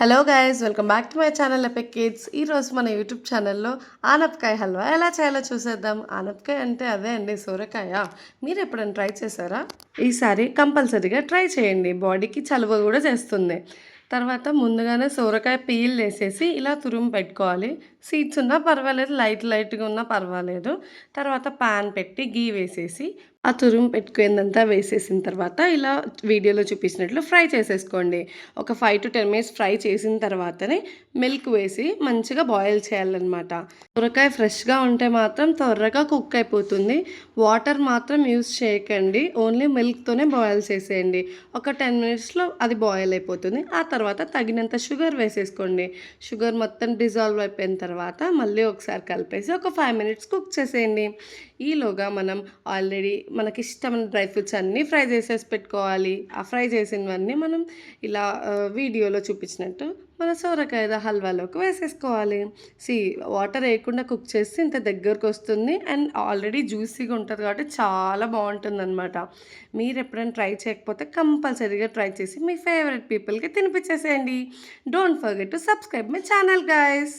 Hello guys welcome back to my channel epic kids. ఈరోజు మన YouTube ఛానల్లో ఆనపకాయ హల్వా ఎలా చేయాలో చూసేద్దాం. ఆనపకాయ అంటే అదే అండి, సొరకాయ. మీరు ఎప్పుడైనా ట్రై చేశారా? ఈసారి కంపల్సరీగా ట్రై చేయండి, బాడీకి చలువ కూడా చేస్తుంది. తర్వాత ముందుగానే సొరకాయ పీల్ వేసేసి ఇలా తురుము పెట్టుకోవాలి. సీడ్స్ ఉన్నా పర్వాలేదు, లైట్గా ఉన్నా పర్వాలేదు. తర్వాత ప్యాన్ పెట్టి గీ వేసేసి ఆ తురుము పెట్టుకునేదంతా వేసేసిన తర్వాత ఇలా వీడియోలో చూపించినట్లు ఫ్రై చేసేసుకోండి. ఒక 5 to 10 minutes ఫ్రై చేసిన తర్వాతనే మిల్క్ వేసి మంచిగా బాయిల్ చేయాలన్నమాట. సొరకాయ ఫ్రెష్గా ఉంటే మాత్రం త్వరగా కుక్ అయిపోతుంది. వాటర్ మాత్రం యూస్ చేయకండి, ఓన్లీ మిల్క్తోనే బాయిల్ చేసేయండి. ఒక 10 minutesలో అది బాయిల్ అయిపోతుంది. ఆ తర్వాత తగినంత షుగర్ వేసేసుకోండి. షుగర్ మొత్తం డిజాల్వ్ అయిపోయిన తర్వాత మళ్ళీ ఒకసారి కలిపేసి ఒక 5 minutes కుక్ చేసేయండి. ఈలోగా మనం ఆల్రెడీ మనకి ఇష్టమైన డ్రై ఫ్రూట్స్ అన్నీ ఫ్రై చేసేసి పెట్టుకోవాలి. ఆ ఫ్రై చేసినవన్నీ మనం ఇలా వీడియోలో చూపించినట్టు మన సొరకాయ హల్వాలోకి వేసేసుకోవాలి. వాటర్ వేయకుండా కుక్ చేస్తే ఇంత దగ్గరకు వస్తుంది అండ్ ఆల్రెడీ జ్యూసీగా ఉంటుంది కాబట్టి చాలా బాగుంటుంది అనమాట. మీరు ఎప్పుడైనా ట్రై చేయకపోతే కంపల్సరీగా ట్రై చేసి మీ ఫేవరెట్ పీపుల్కి తినిపించేసేయండి. Don't forget to subscribe my channel guys.